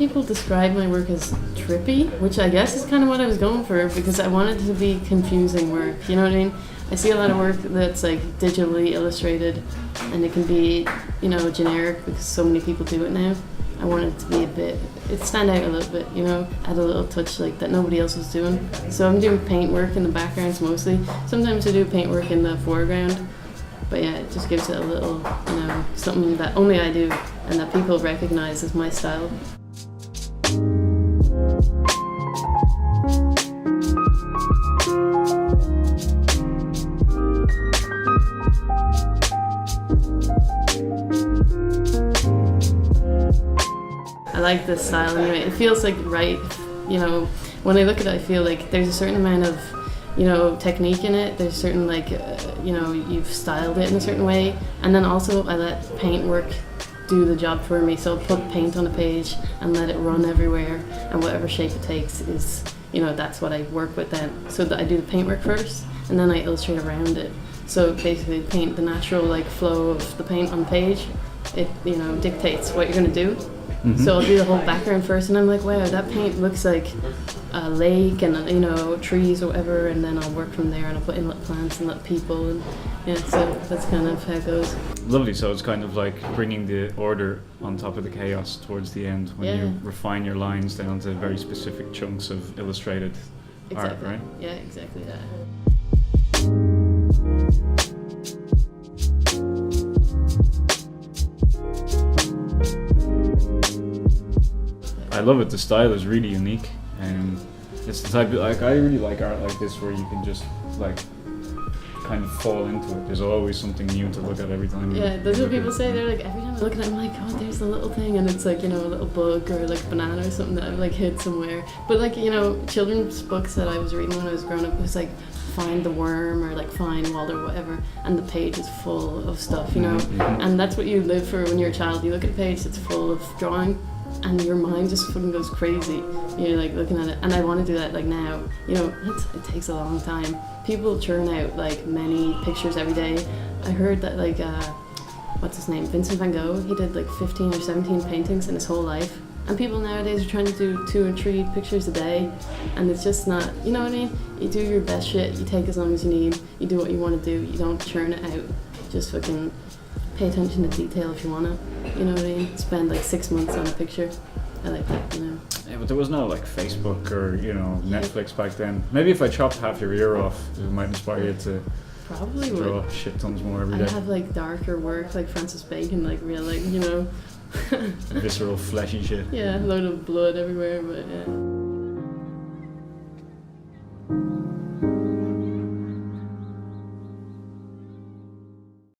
people describe my work as trippy, which I guess is kind of what I was going for, because I wanted it to be confusing work, you know what I mean? I see a lot of work that's like digitally illustrated and it can be, you know, generic because so many people do it now. I want it to be it stand out a little bit, you know, add a little touch like that nobody else was doing. So I'm doing paint work in the backgrounds mostly. Sometimes I do paint work in the foreground, but yeah, it just gives it a little, you know, something that only I do and that people recognize as my style. I like this style anyway. It feels like right, you know, when I look at it I feel like there's a certain amount of, you know, technique in it. There's certain like, you know, you've styled it in a certain way, and then also I let paint work do the job for me. So I'll put paint on a page and let it run everywhere, and whatever shape it takes is, you know, that's what I work with then. So that I do the paint work first and then I illustrate around it. So basically paint, the natural like flow of the paint on the page, it, you know, dictates what you're going to do. Mm-hmm. So I'll do the whole background first and I'm like, wow, that paint looks like a lake and, you know, trees or whatever, and then I'll work from there and I'll put in little plants and little people, and yeah, so that's kind of how it goes. Lovely. So it's kind of like bringing the order on top of the chaos towards the end when you refine your lines down to very specific chunks of illustrated art, right? Yeah, exactly that. I love it. The style is really unique, and it's the type of, like, I really like art like this where you can just like kind of fall into it. There's always something new to look at every time. Yeah, that's what people say. They're like, every time I look at it, I'm like, oh, there's a little thing, and it's like, you know, a little bug or like a banana or something that I've like hid somewhere. But like, you know, children's books that I was reading when I was growing up was like, find the worm or like find Walt or whatever, and the page is full of stuff, you know. Mm-hmm. And that's what you live for when you're a child. You look at a page that's full of drawing, and your mind just fucking goes crazy. You're like looking at it, and I want to do that like now. You know, it takes a long time. People churn out like many pictures every day. I heard that like, what's his name? Vincent van Gogh, he did like 15 or 17 paintings in his whole life. And people nowadays are trying to do 2 or 3 pictures a day, and it's just not, you know what I mean? You do your best shit, you take as long as you need, you do what you want to do, you don't churn it out. Just fucking pay attention to detail if you want to, you know what I mean? Spend like 6 months on a picture. I like that, you know. Yeah, but there was no like Facebook or, you know, Netflix back then. Maybe if I chopped half your ear off, it might inspire you to probably draw shit tons more every day. I'd have like darker work, like Francis Bacon, like real, like, you know. Visceral, fleshy shit. Yeah, a load of blood everywhere, but yeah.